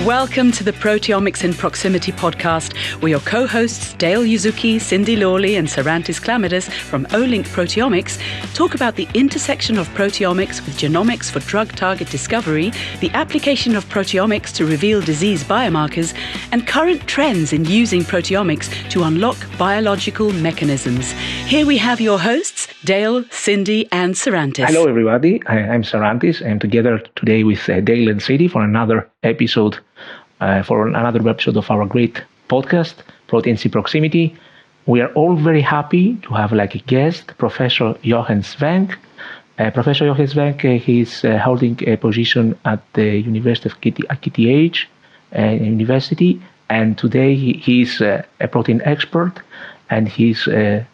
Welcome to the Proteomics in Proximity podcast, where your co-hosts Dale Yuzuki, Cindy Lawley and Sarantis Chlamydas from Olink Proteomics talk about the intersection of proteomics with genomics for drug target discovery, the application of proteomics to reveal disease biomarkers, and current trends in using proteomics to unlock biological mechanisms. Here we have your hosts, Dale, Cindy and Sarantis. Hello everybody, I'm Sarantis and together today with Dale and Cindy for another episode of our great podcast, Proteins in Proximity. We are all very happy to have like a guest, Professor Jochen Schwenk. Professor Jochen Schwenk, he's holding a position at the University of KTH University, and today he's a protein expert and he's a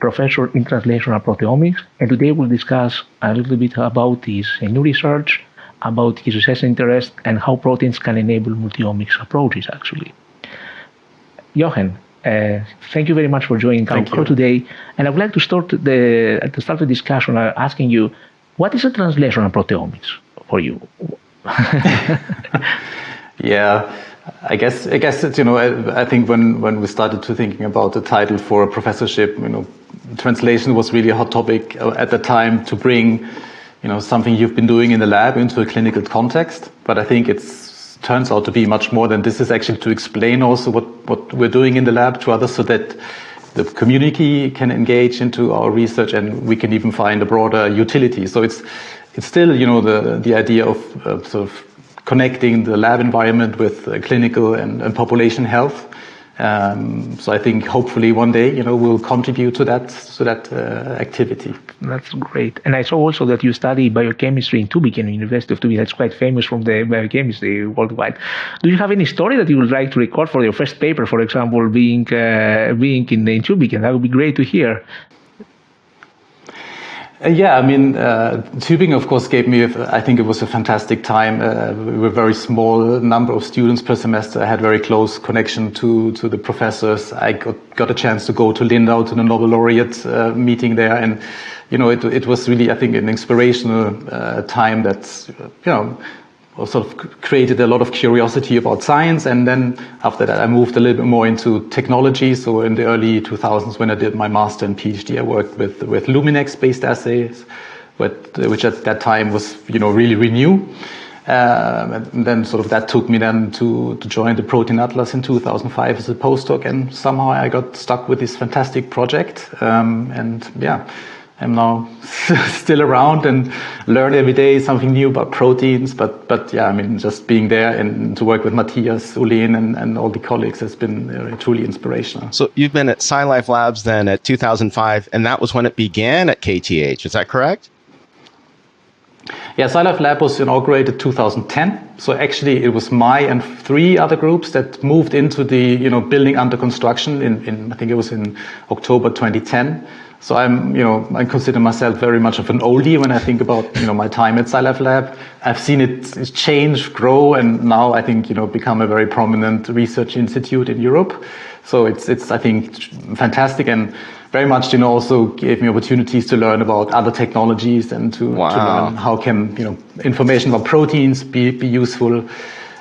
professor in translational proteomics. And today we'll discuss a little bit about his new research, about his research interest, and how proteins can enable multi-omics approaches, actually. Jochen, thank you very much for joining our call today. And I would like to start the discussion asking you, what is a translational proteomics for you? Yeah, I guess it's, I think when we started to thinking about the title for a professorship, translation was really a hot topic at the time to bring something you've been doing in the lab into a clinical context. But I think it turns out to be much more than this. Is actually to explain also what we're doing in the lab to others so that the community can engage into our research and we can even find a broader utility. So it's still, the idea of sort of connecting the lab environment with clinical and population health. So I think hopefully one day, we'll contribute to that activity. That's great. And I saw also that you study biochemistry in Tübingen, University of Tübingen. That's quite famous from the biochemistry worldwide. Do you have any story that you would like to record for your first paper, for example, being in Tübingen? That would be great to hear. Tübingen, of course, gave me, I think it was a fantastic time. We were a very small number of students per semester. I had very close connection to the professors. I got a chance to go to Lindau to the Nobel laureate meeting there. And, it was really, I think, an inspirational time that's, sort of created a lot of curiosity about science. And then after that, I moved a little bit more into technology. So in the early 2000s, when I did my master and PhD, I worked with Luminex-based assays, which at that time was, really new. And then sort of that took me then to join the Protein Atlas in 2005 as a postdoc. And somehow I got stuck with this fantastic project. I'm now still around and learn every day something new about proteins. But just being there and to work with Matthias, Ulen, and all the colleagues has been truly inspirational. So you've been at SciLife Labs then at 2005, and that was when it began at KTH. Is that correct? Yeah, SciLife Lab was inaugurated 2010. So actually, it was my and 3 other groups that moved into the building under construction in I think it was in October 2010. So I consider myself very much of an oldie when I think about, my time at SciLife Lab. I've seen it change, grow, and now I think, become a very prominent research institute in Europe. So it's I think, fantastic and very much, also gave me opportunities to learn about other technologies and to learn how can, information about proteins be useful.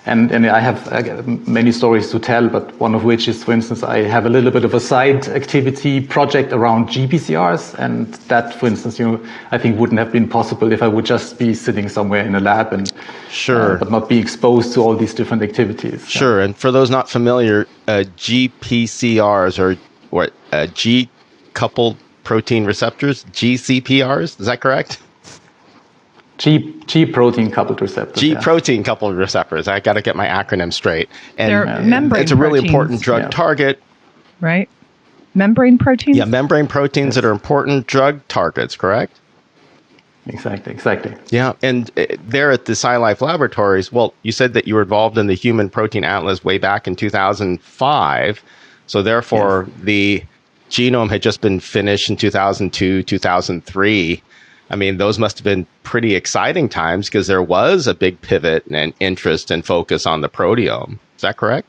And I have many stories to tell, but one of which is, for instance, I have a little bit of a side activity project around GPCRs, and that, for instance, I think wouldn't have been possible if I would just be sitting somewhere in a lab and but not be exposed to all these different activities. Sure, and for those not familiar, GPCRs are what? G-coupled protein receptors, GCPRs. Is that correct? G protein coupled receptors. G protein coupled receptors. I got to get my acronym straight. And they're membrane it's a really proteins, important drug target. Right? Membrane proteins? Yeah, membrane proteins that are important drug targets, correct? Exactly. Yeah, and there at the SciLife Laboratories, well, you said that you were involved in the Human Protein Atlas way back in 2005. So therefore, the genome had just been finished in 2002, 2003. I mean, those must have been pretty exciting times because there was a big pivot and interest and focus on the proteome. Is that correct?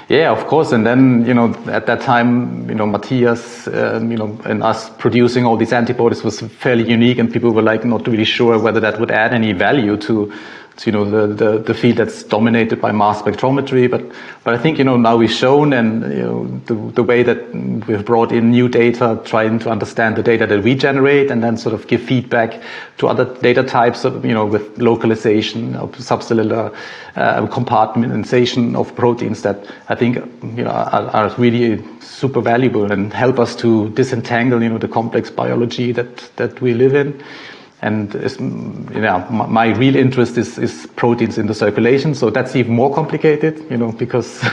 Yeah, of course. And then, at that time, Matthias, and us producing all these antibodies was fairly unique, and people were not really sure whether that would add any value to the field that's dominated by mass spectrometry. But I think, now we've shown, and, the way that we've brought in new data, trying to understand the data that we generate and then sort of give feedback to other data types of, with localization of subcellular compartmentalization of proteins that I think, are really super valuable and help us to disentangle, the complex biology that we live in. And my real interest is proteins in the circulation. So that's even more complicated, because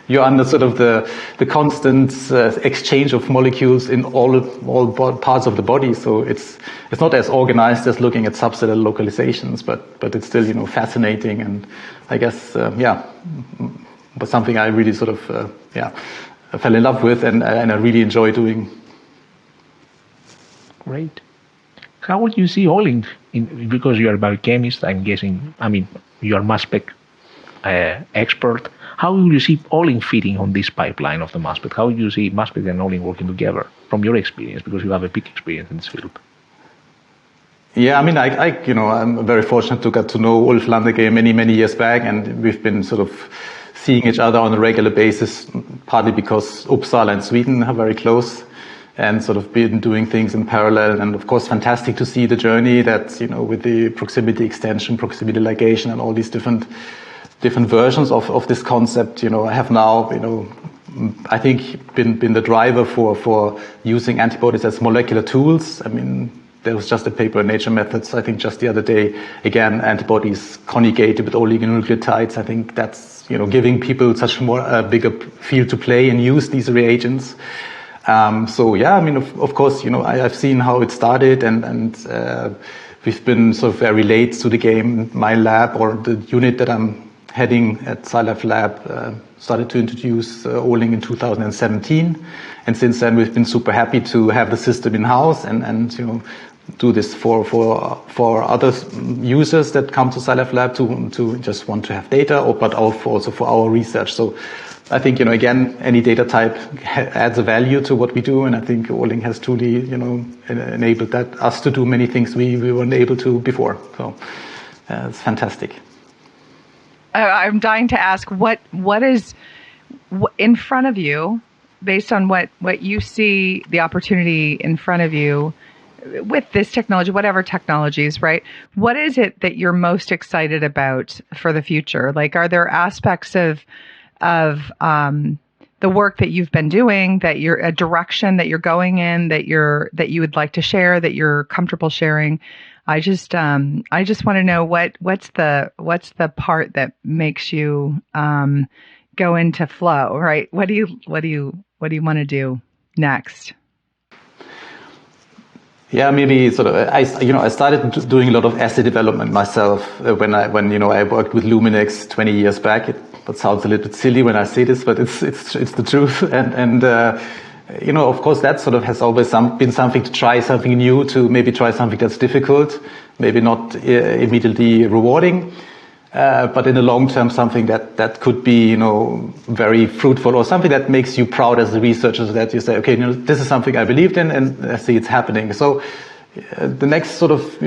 you're under sort of the constant exchange of molecules in all parts of the body. So it's not as organized as looking at subcellular localizations, but it's still, fascinating. And I guess, but something I really sort of, I fell in love with and I really enjoy doing. Great. How would you see Olink, because you are a biochemist, I'm guessing, you are mass spec expert. How will you see Olink fitting on this pipeline of the mass spec? How would you see mass spec and Olink working together from your experience, because you have a big experience in this field? Yeah, I'm very fortunate to get to know Ulf Landegren many years back, and we've been sort of seeing each other on a regular basis, partly because Uppsala and Sweden are very close, and sort of been doing things in parallel. And of course, fantastic to see the journey that, with the proximity extension, proximity ligation, and all these different versions of this concept, I have now, I think been the driver for using antibodies as molecular tools. There was just a paper in Nature Methods, I think just the other day, again, antibodies conjugated with oligonucleotides. I think that's, giving people such a bigger field to play and use these reagents. Of course, I've seen how it started, and we've been sort of very late to the game. My lab, or the unit that I'm heading at SciLife Lab, started to introduce Olink in 2017, and since then we've been super happy to have the system in house and do this for other users that come to SciLife Lab to just want to have data, but also for our research. So I think, again, any data type adds a value to what we do, and I think Olink has truly, enabled us to do many things we weren't able to before. So it's fantastic. I'm dying to ask, what is in front of you, based on what you see, the opportunity in front of you with this technology, whatever technologies, right? What is it that you're most excited about for the future? Like, are there aspects of the work that you've been doing, that you're a direction that you're going in, that you would like to share, that you're comfortable sharing? I just want to know what's the part that makes you go into flow, right? What do you want to do next? Yeah, maybe sort of. I started doing a lot of assay development myself when I worked with Luminex 20 years back. That sounds a little bit silly when I say this, but it's the truth. And of course, that sort of has always been something to try something new, to maybe try something that's difficult, maybe not immediately rewarding, but in the long term, something that could be, very fruitful, or something that makes you proud as a researcher, so that you say, okay, this is something I believed in, and I see it's happening. So the next sort of,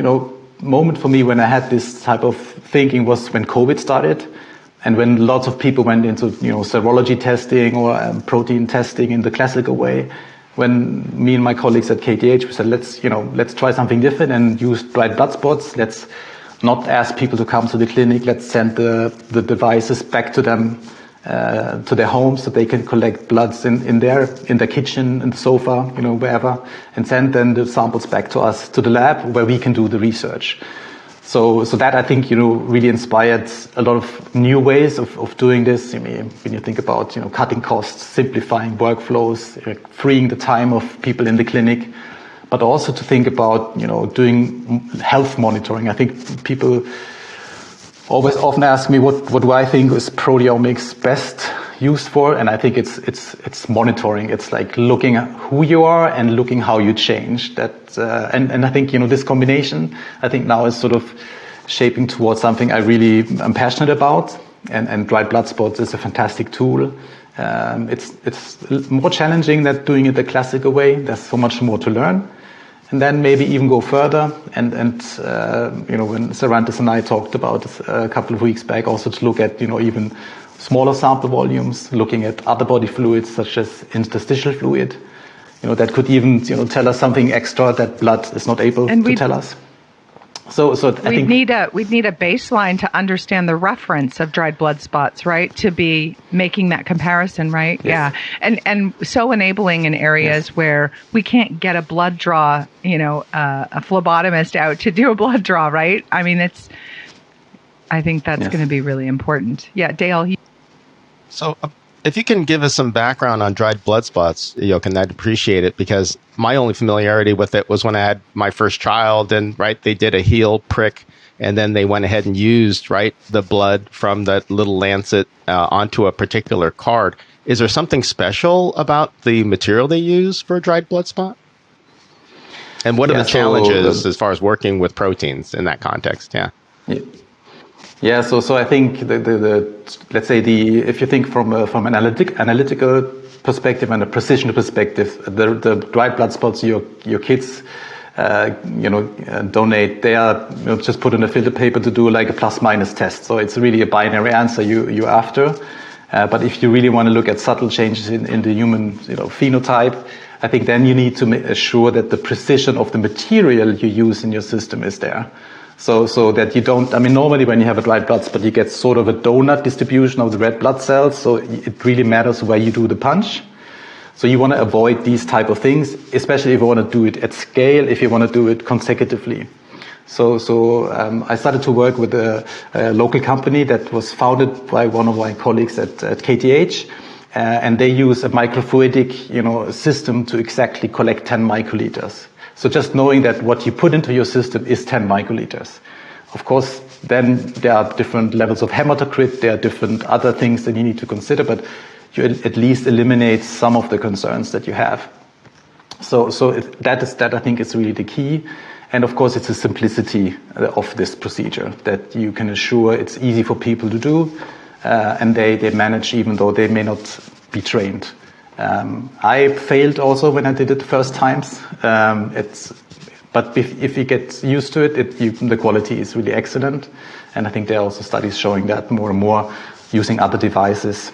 moment for me when I had this type of thinking was when COVID started, and when lots of people went into, serology testing or protein testing in the classical way. When me and my colleagues at KTH, we said, let's try something different and use dried blood spots. Let's not ask people to come to the clinic. Let's send the devices back to them, to their homes, so they can collect bloods in their kitchen, in the sofa, wherever, and send then the samples back to us, to the lab, where we can do the research. So that, I think, really inspired a lot of new ways of doing this. When you think about, cutting costs, simplifying workflows, freeing the time of people in the clinic, but also to think about, doing health monitoring. I think people often ask me, what do I think is proteomics best used for? And I think it's monitoring. It's like looking at who you are and looking how you change. And I think, this combination, I think now is sort of shaping towards something I really am passionate about. And dried blood spots is a fantastic tool. It's more challenging than doing it the classical way. There's so much more to learn. and then maybe even go further. And when Sarantis and I talked about this a couple of weeks back, also to look at even smaller sample volumes, looking at other body fluids such as interstitial fluid. That could even tell us something extra that blood is not able to tell us. So we'd need a baseline to understand the reference of dried blood spots, right? To be making that comparison, right? Yes. Yeah, and so enabling in areas where we can't get a blood draw, a phlebotomist out to do a blood draw, right? I mean, I think that's going to be really important. Yeah, Dale. So if you can give us some background on dried blood spots, Jochen, I'd appreciate it, because my only familiarity with it was when I had my first child, and they did a heel prick, and then they went ahead and used the blood from that little lancet onto a particular card. Is there something special about the material they use for a dried blood spot? And what are the challenges as far as working with proteins in that context? Yeah, so I think let's say if you think from an analytical perspective and a precision perspective, the dried blood spots your kids donate, they are just put in a filter paper to do like a plus-minus test. So it's really a binary answer you're after. But if you really want to look at subtle changes in the human phenotype, I think then you need to make sure that the precision of the material you use in your system is there. So that you don't, normally when you have a dried blood spot, you get sort of a donut distribution of the red blood cells. So it really matters where you do the punch. So you want to avoid these type of things, especially if you want to do it at scale, if you want to do it consecutively. So I started to work with a local company that was founded by one of my colleagues at KTH. And they use a microfluidic, system to exactly collect 10 microliters. So just knowing that what you put into your system is 10 microliters. Of course, then there are different levels of hematocrit, there are different other things that you need to consider, but you at least eliminate some of the concerns that you have. So that I think is really the key. And of course, it's the simplicity of this procedure that you can assure it's easy for people to do, and they manage even though they may not be trained. I failed also when I did it the first times. But if you get used to it, the quality is really excellent. And I think there are also studies showing that more and more using other devices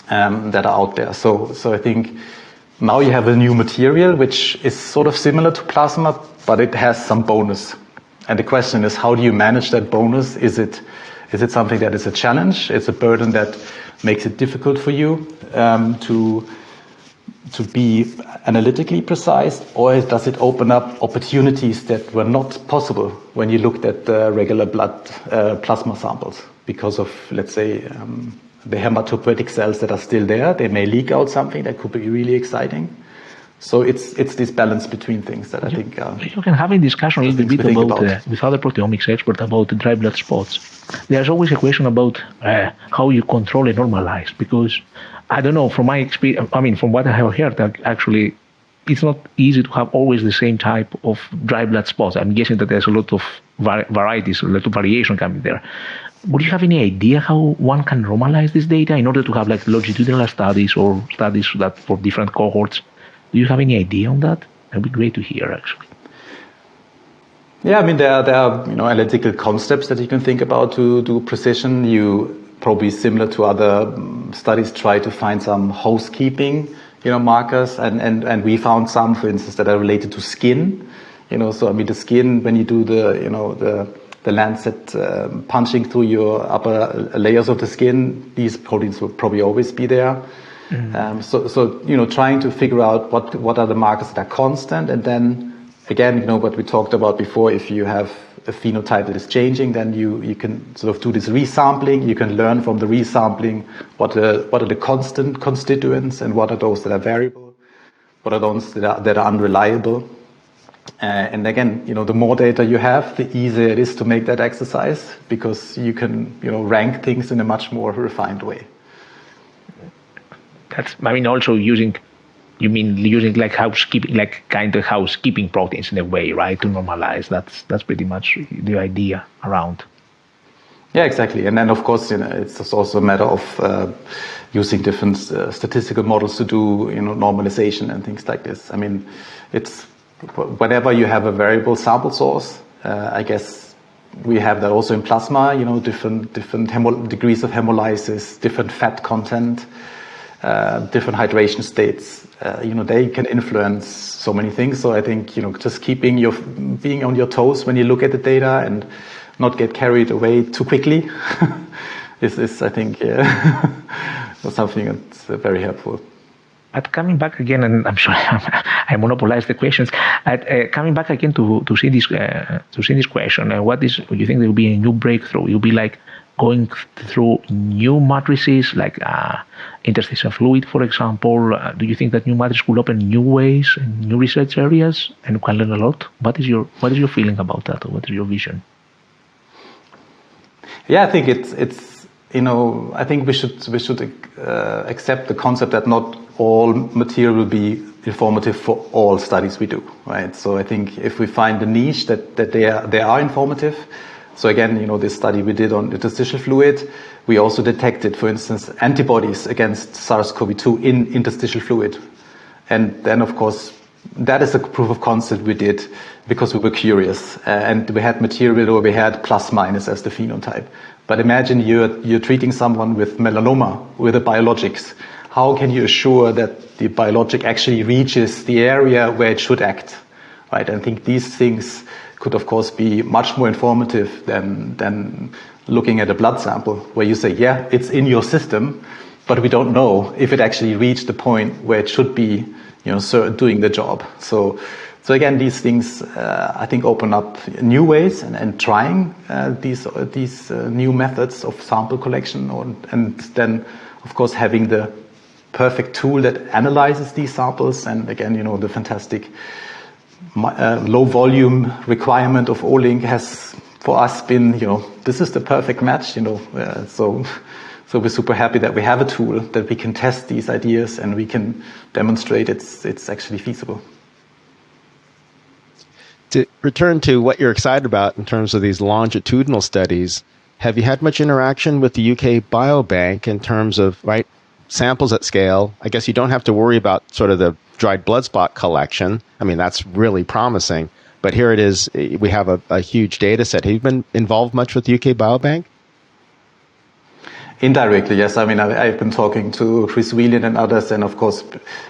that are out there. So I think now you have a new material which is sort of similar to plasma, but it has some bonus. And the question is, how do you manage that bonus? Is it something that is a challenge? It's a burden that makes it difficult for you to be analytically precise, or does it open up opportunities that were not possible when you looked at the regular blood plasma samples? Because of, let's say, the hematopoietic cells that are still there, they may leak out something that could be really exciting. So it's this balance between things that I think... You can have a discussion a little bit about with other proteomics experts about the dry blood spots. There's always a question about how you control and normalize, because I don't know, from my experience, from what I have heard, that actually it's not easy to have always the same type of dry blood spots. I'm guessing that there's a lot of varieties, a lot of variation coming there. Would you have any idea how one can normalize this data in order to have longitudinal studies or studies that for different cohorts? Do you have any idea on that? That'd be great to hear, actually. Yeah, there are analytical concepts that you can think about to do precision. You probably, similar to other studies, try to find some housekeeping, markers, and we found some, for instance, that are related to skin. So the skin, when you do the lancet punching through your upper layers of the skin, these proteins will probably always be there. Mm-hmm. So trying to figure out what are the markers that are constant, and then again, what we talked about before, if you have a phenotype that is changing, then you can sort of do this resampling. You can learn from the resampling what are the constant constituents and what are those that are variable, what are those that are unreliable. And again, the more data you have, the easier it is to make that exercise, because you can rank things in a much more refined way. That's, also using housekeeping, kind of housekeeping proteins in a way, right? To normalize. That's pretty much the idea around. Yeah, exactly. And then of course, it's just also a matter of using different statistical models to do, normalization and things like this. whenever you have a variable sample source, I guess we have that also in plasma, different degrees of hemolysis, different fat content, different hydration states, they can influence so many things. So I think, just being on your toes when you look at the data and not get carried away too quickly is I think, something that's very helpful. But coming back again, and I'm sorry I monopolize the questions. Coming back again to see this question, what do you think there will be a new breakthrough? You'll be like going through new matrices, like interstitial fluid, for example. Do you think that new matrices will open new ways and new research areas, and you can learn a lot? What is your feeling about that, or what is your vision? Yeah, I think it's I think we should accept the concept that not all material will be informative for all studies we do, right? So I think if we find a niche that they are informative. So again, this study we did on interstitial fluid, we also detected, for instance, antibodies against SARS-CoV-2 in interstitial fluid. And then, of course, that is a proof of concept we did because we were curious. And we had material where we had plus minus as the phenotype. But imagine you're treating someone with melanoma with a biologics. How can you assure that the biologic actually reaches the area where it should act, right? And I think these things could, of course, be much more informative than looking at a blood sample where you say, yeah, it's in your system, but we don't know if it actually reached the point where it should be, doing the job. So again, these things, I think, open up new ways and trying these new methods of sample collection, and then, of course, having the perfect tool that analyzes these samples. And again, the fantastic low volume requirement of Olink has for us been, this is the perfect match, so we're super happy that we have a tool that we can test these ideas and we can demonstrate it's actually feasible. To return to what you're excited about in terms of these longitudinal studies, have you had much interaction with the UK Biobank in terms of, samples at scale? I guess you don't have to worry about sort of the dried blood spot collection. I mean, that's really promising. But here it is, we have a huge data set. Have you been involved much with the UK Biobank? Indirectly, yes. I mean, I've been talking to Chris Whelan and others, and of course,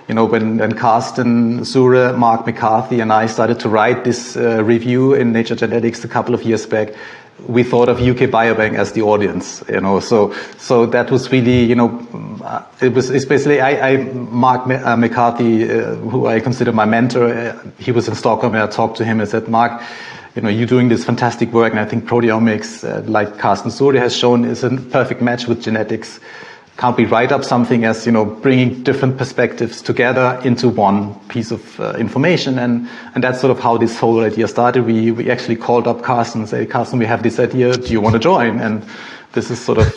when Carsten Sure, Mark McCarthy, and I started to write this review in Nature Genetics a couple of years back, we thought of UK Biobank as the audience, So that was really, it's basically Mark McCarthy, who I consider my mentor. He was in Stockholm, and I talked to him and said, Mark, you're doing this fantastic work, and I think proteomics, like Carsten Sure has shown, is a perfect match with genetics. Can't we write up something as, bringing different perspectives together into one piece of information? And that's sort of how this whole idea started. We actually called up Carsten and said, Carsten, we have this idea. Do you want to join? And this is sort of,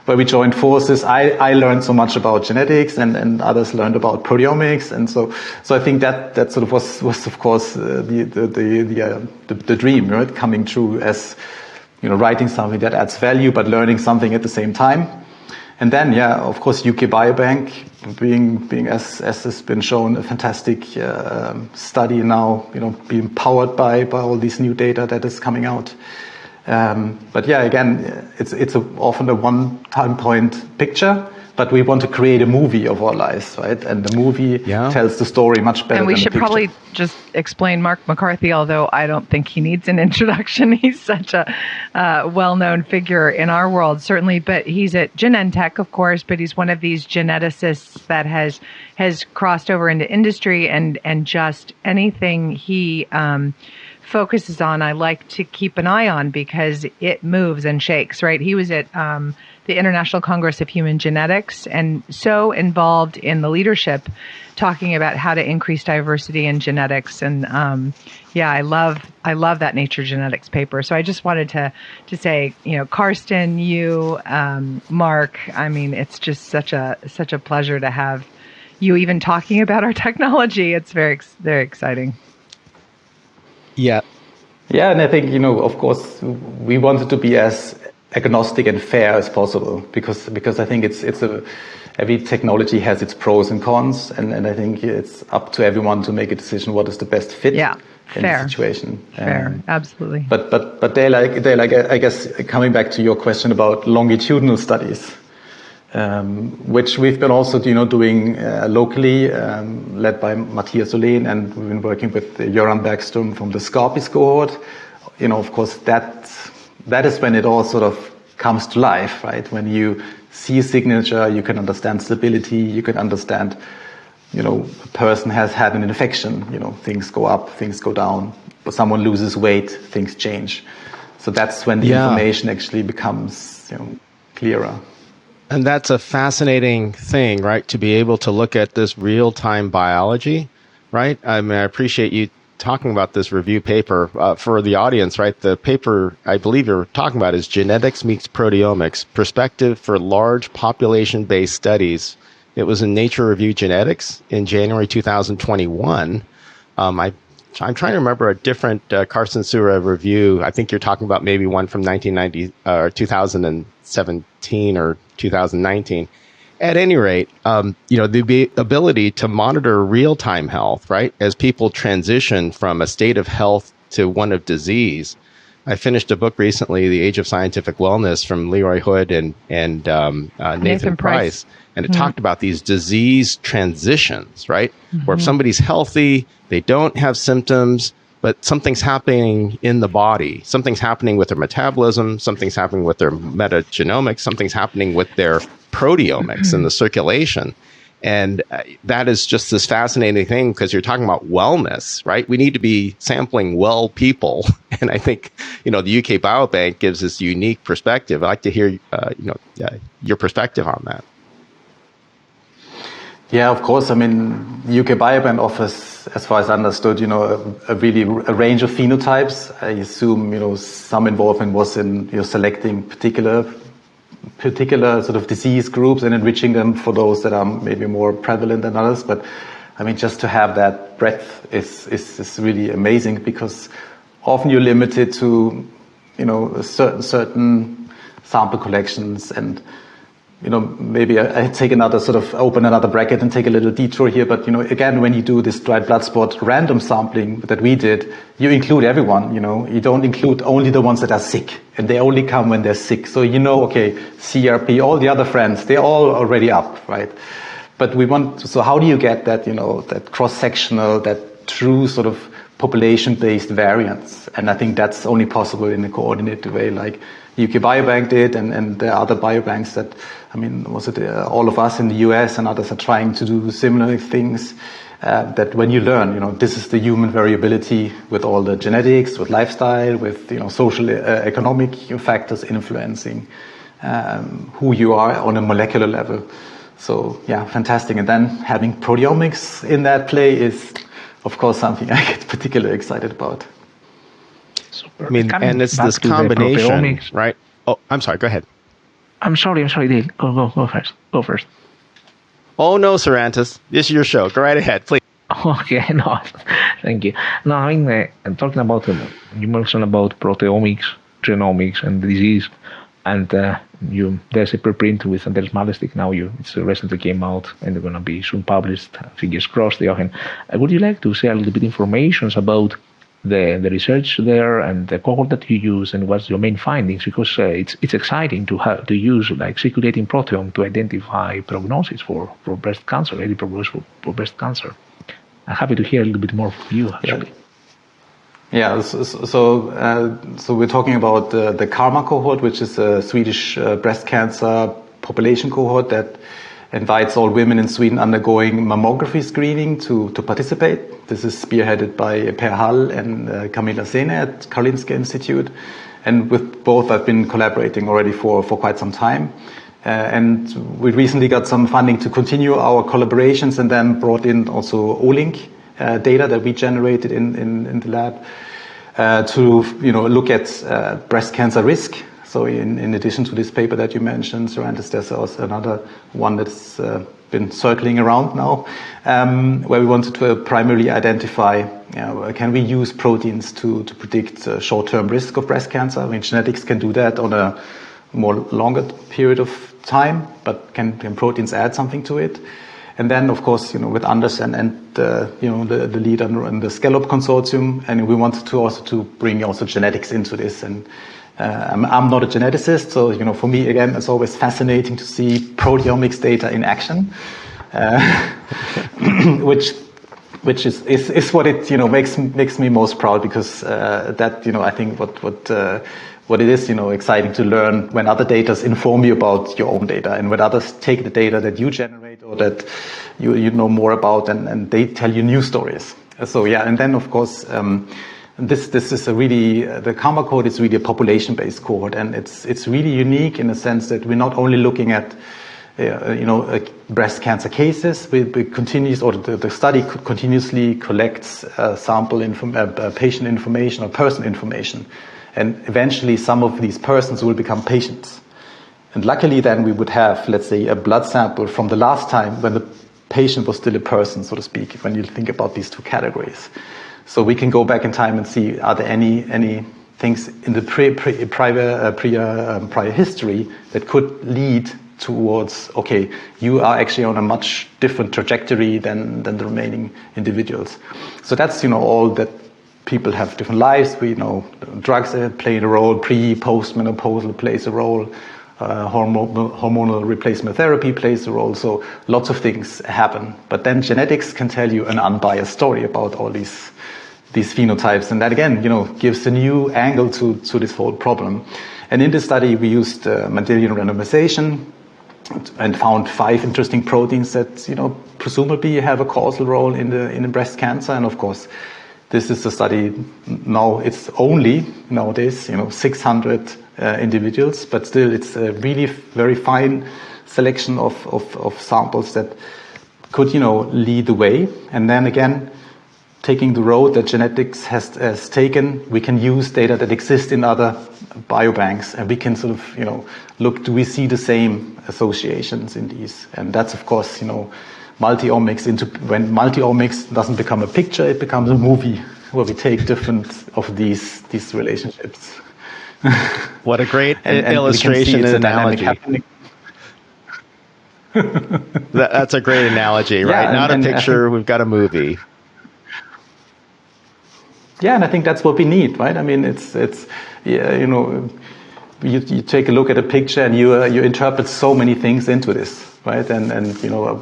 where we joined forces. I learned so much about genetics, and others learned about proteomics. And so I think that sort of was of course, the dream, right? Coming true as, writing something that adds value, but learning something at the same time. And then, of course, UK Biobank being as has been shown, a fantastic study now, being powered by all these new data that is coming out. But again, it's often a one-time point picture, but we want to create a movie of our lives, right? And the movie tells the story much better. And we than should probably just explain Mark McCarthy, although I don't think he needs an introduction. He's such a well-known figure in our world, certainly. But he's at Genentech, of course. But he's one of these geneticists that has crossed over into industry, and just anything he focuses on, I like to keep an eye on because it moves and shakes, right? He was at the International Congress of Human Genetics and so involved in the leadership talking about how to increase diversity in genetics. And I love that Nature Genetics paper. So I just wanted to say, Carsten, you, Mark, I mean, it's just such a pleasure to have you even talking about our technology. It's very, very exciting. Yeah, and I think, of course, we wanted to be as agnostic and fair as possible, because I think every technology has its pros and cons, and I think it's up to everyone to make a decision what is the best fit in the situation. Fair, absolutely. But they like I guess coming back to your question about longitudinal studies, which we've been also doing locally, led by Matthias Solén, and we've been working with Göran Bergström from the Scarpis cohort. Of course that is when it all sort of comes to life, right? When you see a signature, you can understand stability, you can understand, a person has had an infection, things go up, things go down, but someone loses weight, things change. So that's when the information actually becomes, clearer. And that's a fascinating thing, right? To be able to look at this real-time biology, right? I mean, I appreciate you talking about this review paper for the audience, right? The paper I believe you're talking about is Genetics Meets Proteomics, Perspective for Large Population-Based Studies. It was in Nature Review Genetics in January 2021. I'm trying to remember a different Carsten Sura review. I think you're talking about maybe one from 1990 or 2017 or 2019. At any rate, the ability to monitor real-time health, right, as people transition from a state of health to one of disease. I finished a book recently, The Age of Scientific Wellness, from Leroy Hood and Nathan Price, and it talked about these disease transitions, right, where if somebody's healthy, they don't have symptoms, but something's happening in the body. Something's happening with their metabolism. Something's happening with their metagenomics. Something's happening with their proteomics in the circulation. And that is just this fascinating thing, because you're talking about wellness, right? We need to be sampling well people. And I think, the UK Biobank gives this unique perspective. I'd like to hear, your perspective on that. Yeah, of course. I mean, UK Biobank offers, as far as I understood, a range of phenotypes. I assume, some involvement was in, selecting particular sort of disease groups and enriching them for those that are maybe more prevalent than others. But I mean, just to have that breadth is really amazing, because often you're limited to, certain sample collections. And, maybe I take open another bracket and take a little detour here. But, again, when you do this dried blood spot random sampling that we did, you include everyone, you don't include only the ones that are sick, and they only come when they're sick. So, okay, CRP, all the other friends, they're all already up, right? But so how do you get that, that cross-sectional, that true sort of population-based variance? And I think that's only possible in a coordinated way, like UK Biobank did, and there are other biobanks that, all of us in the US and others are trying to do similar things, that when you learn, this is the human variability with all the genetics, with lifestyle, with, social, economic factors influencing who you are on a molecular level. So, yeah, fantastic. And then having proteomics in that play is, of course, something I get particularly excited about. Super. I mean, and it's this combination, right? Oh, I'm sorry. Go ahead. I'm sorry, Dale. Go first. Oh, no, Sarantis. This is your show. Go right ahead, please. Okay, no, thank you. No, I'm talking about, you mentioned about proteomics, genomics, and disease. And there's a preprint with Anders Malestic now. It's recently came out, and they're going to be soon published. Fingers crossed, Jochen. Would you like to share a little bit information about the research there and the cohort that you use, and what's your main findings? Because it's exciting to use like circulating proteome to identify prognosis for breast cancer, early prognosis for breast cancer. I'm happy to hear a little bit more from you, actually. Yeah, so we're talking about the KARMA cohort, which is a Swedish breast cancer population cohort that invites all women in Sweden undergoing mammography screening to participate. This is spearheaded by Per Hall and Camilla Sene at Karolinska Institute. And with both, I've been collaborating already for quite some time. And we recently got some funding to continue our collaborations, and then brought in also Olink data that we generated in the lab to look at breast cancer risk. So in addition to this paper that you mentioned, Sarantis, there's also another one that's been circling around now, where we wanted to primarily identify, can we use proteins to predict short-term risk of breast cancer? I mean, genetics can do that on more longer period of time, but can proteins add something to it? And then, of course, with Anders and the lead on the Scallop consortium, and we wanted to also to bring also genetics into this. And I'm not a geneticist, so for me again, it's always fascinating to see proteomics data in action, which is what it makes me most proud, because that I think what it is exciting to learn when other data inform you about your own data, and when others take the data that you generate or that you know more about, and they tell you new stories. So yeah, and then of course this is a really the Karma code is really a population-based cohort, and it's really unique in the sense that we're not only looking at breast cancer cases. We continues, or the study continuously collects patient information or person information. And eventually some of these persons will become patients. And luckily then we would have, let's say, a blood sample from the last time when the patient was still a person, so to speak, when you think about these two categories. So we can go back in time and see, are there any things in the prior history that could lead towards, okay, you are actually on a much different trajectory than the remaining individuals. So that's, all that. People have different lives. We know drugs play a role, post-menopausal plays a role, hormonal replacement therapy plays a role. So lots of things happen. But then genetics can tell you an unbiased story about all these phenotypes. And that again, gives a new angle to this whole problem. And in this study, we used Mendelian randomization and found 5 interesting proteins that, presumably have a causal role in the breast cancer. And of course, this is a study now, it's only nowadays, 600 individuals, but still it's a really very fine selection of samples that could, lead the way. And then again, taking the road that genetics has taken, we can use data that exist in other biobanks, and we can sort of, look, do we see the same associations in these? And that's, of course, multi-omics when multi-omics doesn't become a picture, it becomes a movie where we take different of these relationships. What a great illustration and analogy. That's a great analogy, right? Not a picture, we've got a movie. Yeah, and I think that's what we need, right? I mean, you take a look at a picture and you interpret so many things into this. Right, and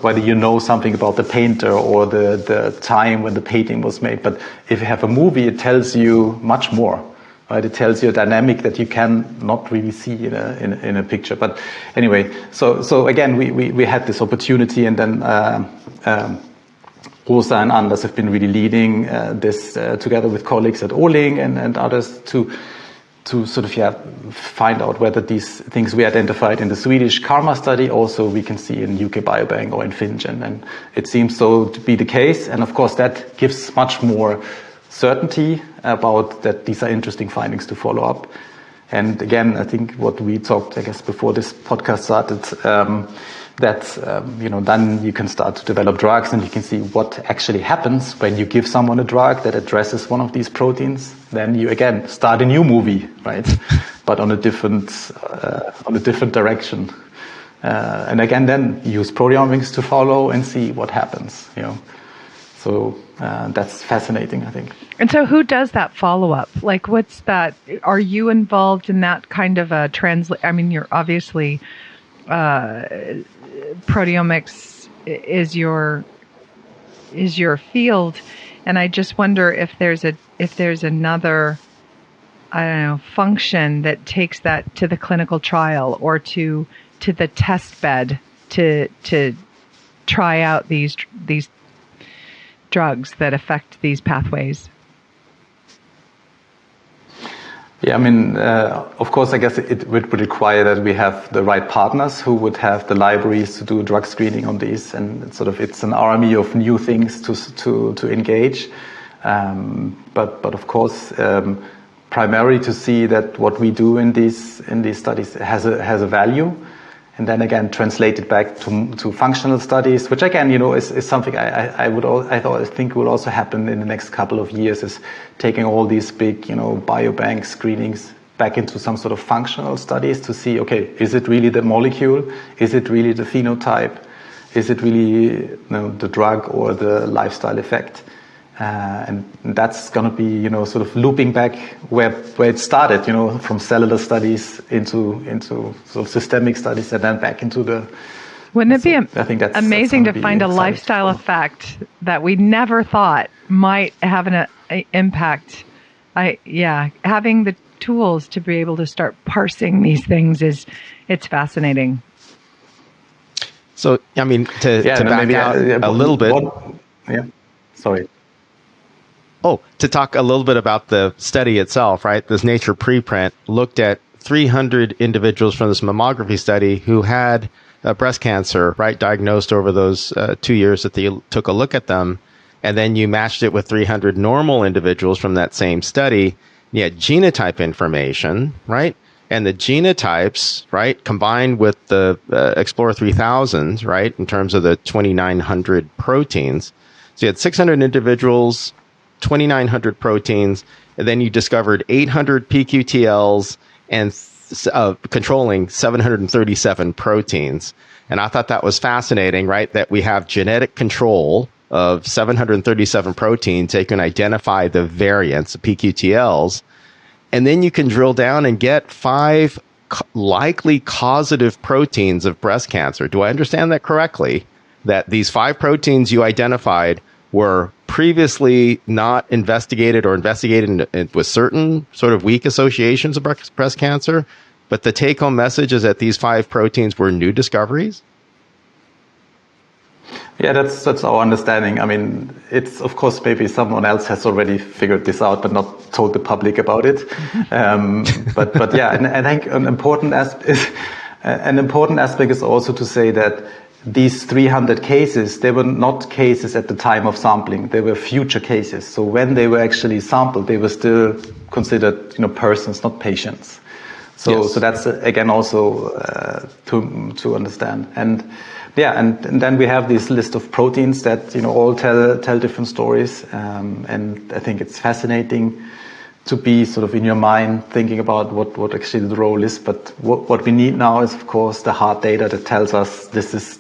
whether you know something about the painter or the time when the painting was made, but if you have a movie, it tells you much more. Right, it tells you a dynamic that you can not really see in a picture. But anyway, so again, we had this opportunity, and then Rosa and Anders have been really leading this together with colleagues at Olink and others to sort of find out whether these things we identified in the Swedish Karma study also we can see in UK Biobank or in FinGen, and it seems so to be the case. And of course that gives much more certainty about that these are interesting findings to follow up. And again, I think what we talked, I guess, before this podcast started, then you can start to develop drugs, and you can see what actually happens when you give someone a drug that addresses one of these proteins. Then you again start a new movie, right? But on a different direction. And again, then use proteomics to follow and see what happens. So that's fascinating, I think. And so, who does that follow up? Like, what's that? Are you involved in that kind of a translate? I mean, you're obviously. Proteomics is your field, and I just wonder if there's another, I don't know, function that takes that to the clinical trial or to the test bed to try out these drugs that affect these pathways. Yeah, I mean, of course, I guess it would require that we have the right partners who would have the libraries to do drug screening on these, and sort of it's an army of new things to engage. But of course, primarily to see that what we do in these studies has a value, and then again translate it back to functional studies, which again, is something I think will also happen in the next couple of years, is taking all these big, biobank screenings back into some sort of functional studies to see, okay, is it really the molecule? Is it really the phenotype? Is it really the drug or the lifestyle effect? And that's going to be, sort of looping back where it started, from cellular studies into sort of systemic studies and then back into the... Wouldn't it be I think that's amazing to find a lifestyle effect that we never thought might have an impact? Having the tools to be able to start parsing these things it's fascinating. So, I mean, to back out a little bit. Sorry. Oh, to talk a little bit about the study itself, right? This Nature preprint looked at 300 individuals from this mammography study who had breast cancer, right, diagnosed over those 2 years that they took a look at them. And then you matched it with 300 normal individuals from that same study. You had genotype information, right? And the genotypes, right, combined with the Explorer 3000, right, in terms of the 2,900 proteins. So you had 600 individuals, 2,900 proteins, and then you discovered 800 pQTLs and controlling 737 proteins. And I thought that was fascinating, right, that we have genetic control of 737 proteins. They can identify the variants, the pQTLs, and then you can drill down and get 5 likely causative proteins of breast cancer. Do I understand that correctly? That these 5 proteins you identified were previously not investigated or investigated with certain sort of weak associations of breast cancer, but the take-home message is that these 5 proteins were new discoveries? Yeah, that's our understanding. I mean, it's, of course, maybe someone else has already figured this out, but not told the public about it. But yeah, and I think an important aspect is also to say that these 300 cases, they were not cases at the time of sampling. They were future cases. So when they were actually sampled, they were still considered, persons, not patients. So that's again also to understand. And yeah, and then we have this list of proteins that all tell different stories. And I think it's fascinating to be sort of in your mind thinking about what actually the role is. But what we need now is, of course, the hard data that tells us this is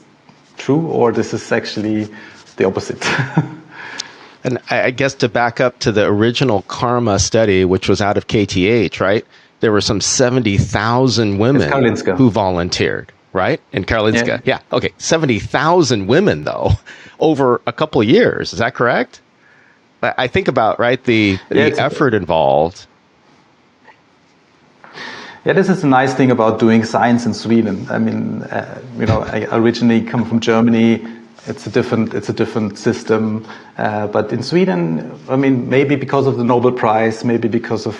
true or this is actually the opposite. And I guess to back up to the original KARMA study, which was out of KTH, right? There were some 70,000 women who volunteered, right? In Karolinska. Yeah. Okay. 70,000 women, though, over a couple of years. Is that correct? I think about, right, the effort involved. Yeah, this is a nice thing about doing science in Sweden. I mean, I originally come from Germany. It's a different system. But in Sweden, I mean, maybe because of the Nobel Prize, maybe because of,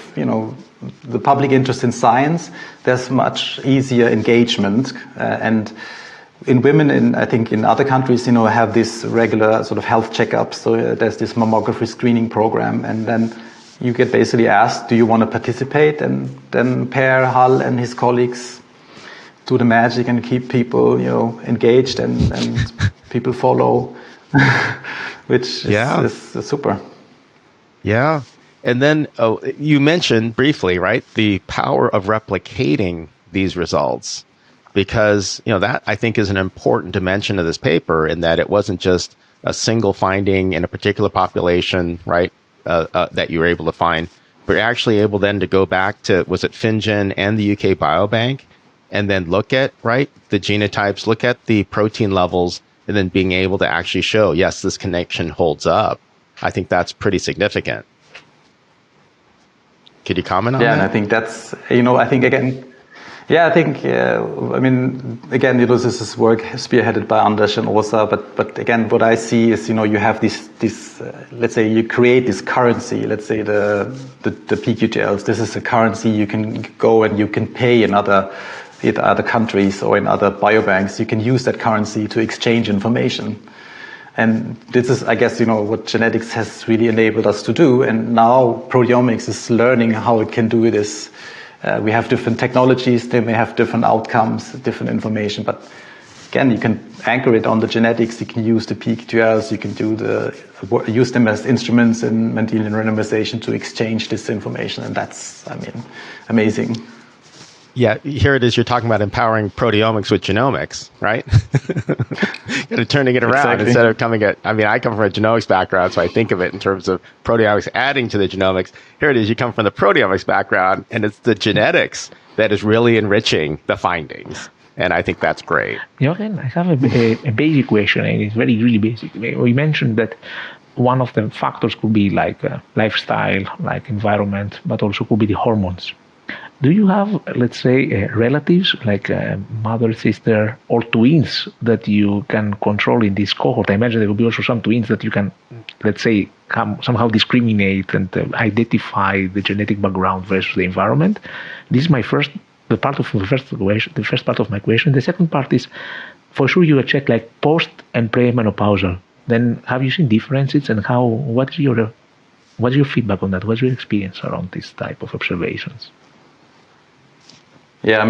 the public interest in science, there's much easier engagement. And in women, I think in other countries, have this regular sort of health checkups. So there's this mammography screening program. And then you get basically asked, do you want to participate? And then Per Hall and his colleagues do the magic and keep people, engaged and people follow, which is super. Yeah. And then you mentioned briefly, right, the power of replicating these results, because, that I think is an important dimension of this paper, in that it wasn't just a single finding in a particular population, right, that you were able to find, but you're actually able then to go back to, was it FinGen and the UK Biobank, and then look at, right, the genotypes, look at the protein levels, and then being able to actually show, yes, this connection holds up. I think that's pretty significant. Could you comment on that? Yeah, and I think that's, I think again, I mean, again, this is work spearheaded by Anders and Åsa, but again, what I see is, you have this let's say you create this currency, let's say the pQTLs, this is a currency you can go and you can pay in other countries or in other biobanks. You can use that currency to exchange information. And this is, I guess, what genetics has really enabled us to do. And now proteomics is learning how it can do this. We have different technologies. They may have different outcomes, different information. But again, you can anchor it on the genetics. You can use the pQTLs. You can do the use them as instruments in Mendelian randomization to exchange this information. And that's, amazing. Yeah, here it is. You're talking about empowering proteomics with genomics, right? Kind of turning it around instead of coming at, I come from a genomics background, so I think of it in terms of proteomics adding to the genomics. Here it is. You come from the proteomics background, and it's the genetics that is really enriching the findings. And I think that's great. Jochen, I have a basic question, and it's really basic. We mentioned that one of the factors could be like lifestyle, like environment, but also could be the hormones. Do you have, let's say, relatives like mother, sister, or twins that you can control in this cohort? I imagine there will be also some twins that you can, let's say, somehow discriminate and identify the genetic background versus the environment. This is the first part of my question. The second part is, for sure, you will check like post and pre-menopausal. Then, have you seen differences, and what's your feedback on that? What's your experience around this type of observations? Yeah,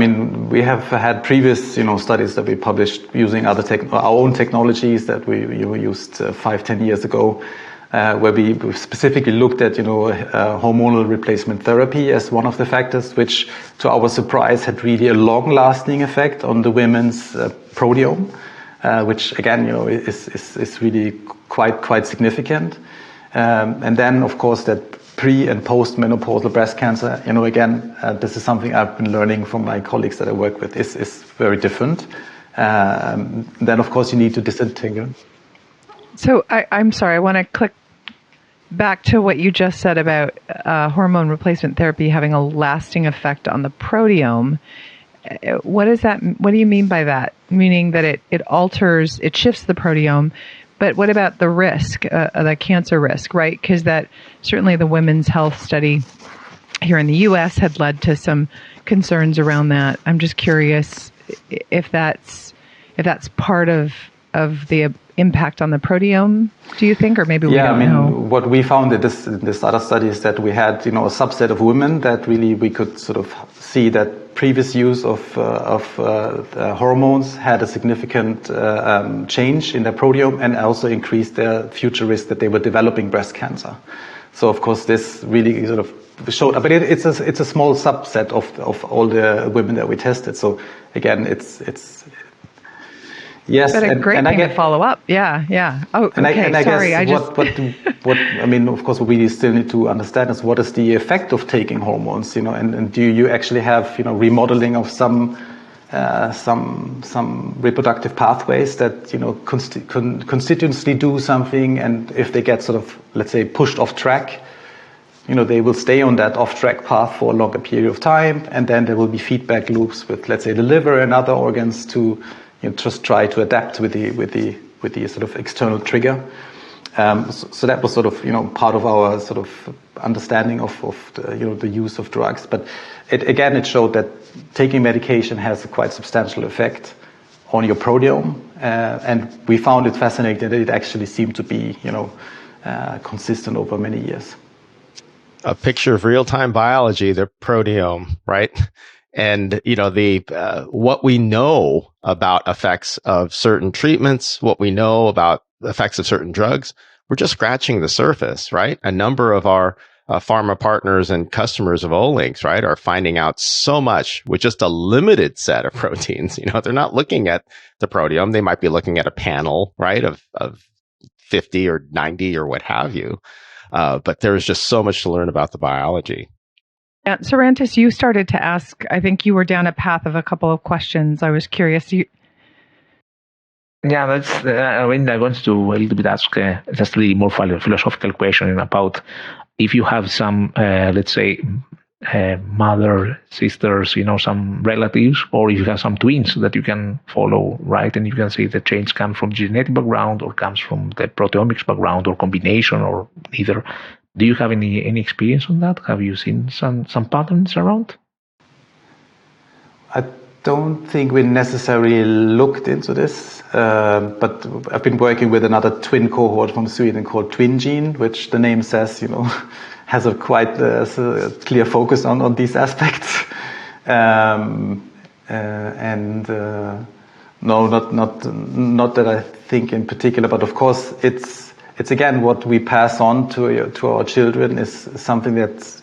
we have had previous, studies that we published using our own technologies that we used 5-10 years ago, where we specifically looked at, hormonal replacement therapy as one of the factors, which, to our surprise, had really a long-lasting effect on the women's proteome, which again, is really quite significant. And then, of course, that pre- and post-menopausal breast cancer, again, this is something I've been learning from my colleagues that I work with, is very different. Then, of course, you need to disentangle. So I'm sorry, I want to click back to what you just said about hormone replacement therapy having a lasting effect on the proteome. What do you mean by that? Meaning that it shifts the proteome. But what about the risk, the cancer risk, right? Because that certainly the women's health study here in the U.S. had led to some concerns around that. I'm just curious if that's part of the impact on the proteome, do you think, or maybe we don't know? What we found in this other study is that we had, a subset of women that really we could sort of see that previous use of hormones had a significant change in their proteome and also increased their future risk that they were developing breast cancer. So, of course, this really sort of showed, but it's a small subset of all the women that we tested. So, again, it's yes, but a great thing to follow up. Yeah. Oh, okay. Of course, what we still need to understand is what is the effect of taking hormones, and do you actually have, remodeling of some reproductive pathways that, constitutively do something, and if they get sort of, let's say, pushed off track, they will stay on that off-track path for a longer period of time, and then there will be feedback loops with, let's say, the liver and other organs to just try to adapt with the sort of external trigger. So that was sort of, part of our sort of understanding of the use of drugs. But it showed that taking medication has a quite substantial effect on your proteome. And we found it fascinating that it actually seemed to be, consistent over many years. A picture of real-time biology, the proteome, right? And, what we know about effects of certain treatments, what we know about effects of certain drugs, we're just scratching the surface, right? A number of our pharma partners and customers of Olink's, right, are finding out so much with just a limited set of proteins. They're not looking at the proteome. They might be looking at a panel, right, of 50 or 90 or what have you. But there's just so much to learn about the biology. Sarantis, you started to ask, I think you were down a path of a couple of questions. I was curious. Yeah, that's. I wanted to a little bit ask just really more philosophical question about if you have some, let's say, mother, sisters, some relatives, or if you have some twins that you can follow, right? And you can see the change comes from genetic background or comes from the proteomics background or combination or either. Do you have any experience on that? Have you seen some patterns around? I don't think we necessarily looked into this, but I've been working with another twin cohort from Sweden called Twin Gene, which the name says, has a quite clear focus on these aspects. No, not that I think in particular, but of course it's again what we pass on to our children is something that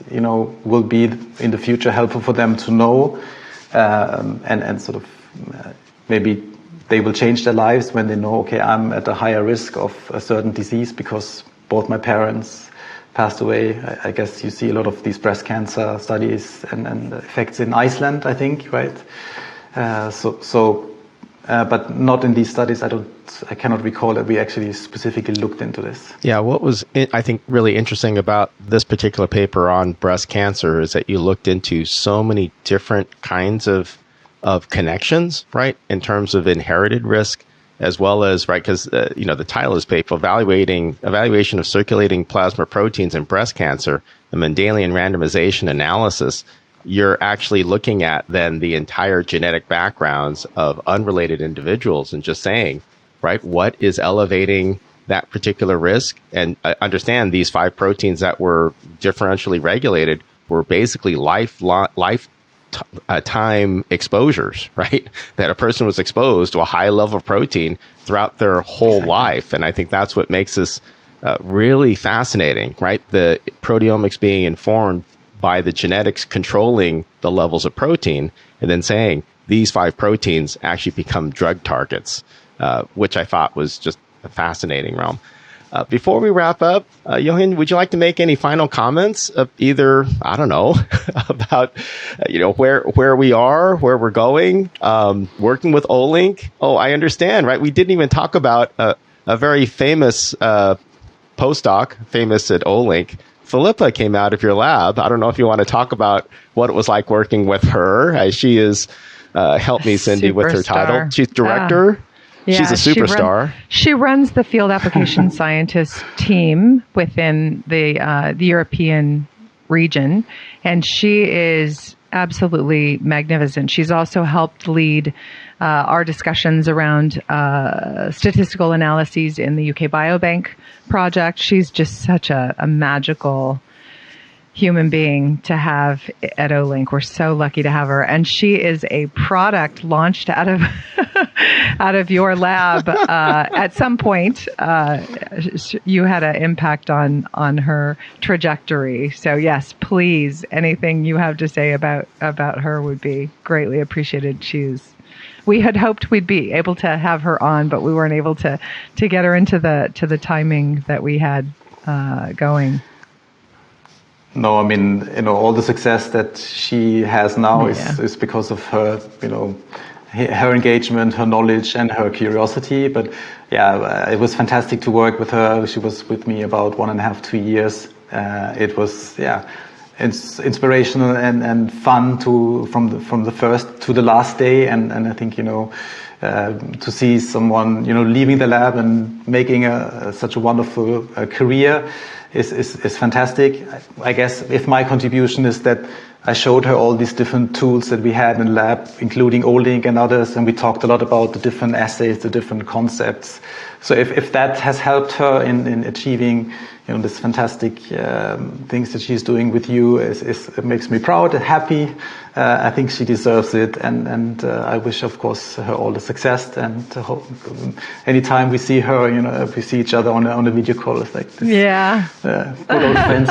will be in the future helpful for them to know, and sort of maybe they will change their lives when they know, okay, I'm at a higher risk of a certain disease because both my parents passed away. I guess you see a lot of these breast cancer studies and effects in Iceland, I think, right? But not in these studies. I cannot recall that we actually specifically looked into this. Yeah, what was, I think, really interesting about this particular paper on breast cancer is that you looked into so many different kinds of connections, right, in terms of inherited risk, as well as, right, because, the title of this paper, Evaluation of Circulating Plasma Proteins in Breast Cancer, the Mendelian Randomization Analysis. You're actually looking at then the entire genetic backgrounds of unrelated individuals and just saying, right, what is elevating that particular risk? And understand these 5 proteins that were differentially regulated were basically lifetime exposures, right? That a person was exposed to a high level of protein throughout their whole life. And I think that's what makes this really fascinating, right? The proteomics being informed by the genetics controlling the levels of protein, and then saying these 5 proteins actually become drug targets, which I thought was just a fascinating realm. Before we wrap up, Jochen, would you like to make any final comments of either, I don't know, about, where we are, where we're going, working with Olink? Oh, I understand, right? We didn't even talk about a very famous postdoc, famous at Olink. Philippa came out of your lab. I don't know if you want to talk about what it was like working with her. She is, help me, Cindy, with her title. She's director. She's a superstar. She runs the field application scientist team within the European region, and she is absolutely magnificent. She's also helped lead our discussions around statistical analyses in the UK Biobank project. She's just such a magical human being to have at Olink. We're so lucky to have her, and she is a product launched out of out of your lab at some point. You had an impact on her trajectory. So yes, please, anything you have to say about her would be greatly appreciated. We had hoped we'd be able to have her on, but we weren't able to get her into the timing that we had going. No, I mean, all the success that she has now is because of her, her engagement, her knowledge, and her curiosity. But it was fantastic to work with her. She was with me about 1.5, 2 years. It was, inspirational and fun from the first to the last day. And I think, to see someone, leaving the lab and making such a wonderful career is fantastic. I guess if my contribution is that I showed her all these different tools that we had in the lab, including Olink and others, and we talked a lot about the different assays, the different concepts. So if that has helped her in achieving, this fantastic things that she's doing with you, it makes me proud and happy. I think she deserves it, and I wish, of course, her all the success. And anytime we see her, if we see each other on a video call, it's like this, good old friends.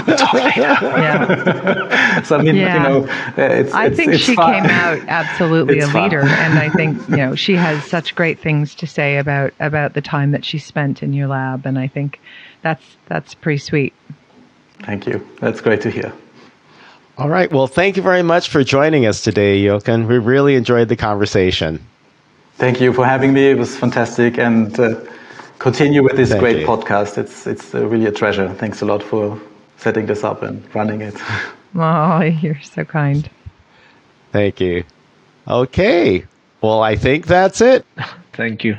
We'll talk later. Yeah. So I mean, I think she fun. Came out absolutely It's a fun. leader, and I think she has such great things to say about the time that she spent in your lab, and I think that's pretty sweet. Thank you. That's great to hear. All right. Well, thank you very much for joining us today, Jochen. We really enjoyed the conversation. Thank you for having me. It was fantastic, and continue with this great podcast. It's really a treasure. Thanks a lot for setting this up and running it. Oh, you're so kind. Thank you. Okay. Well, I think that's it. Thank you.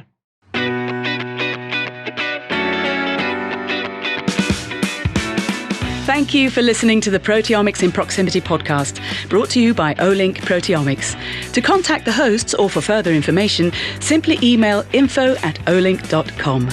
Thank you for listening to the Proteomics in Proximity podcast, brought to you by Olink Proteomics. To contact the hosts or for further information, simply email info@olink.com.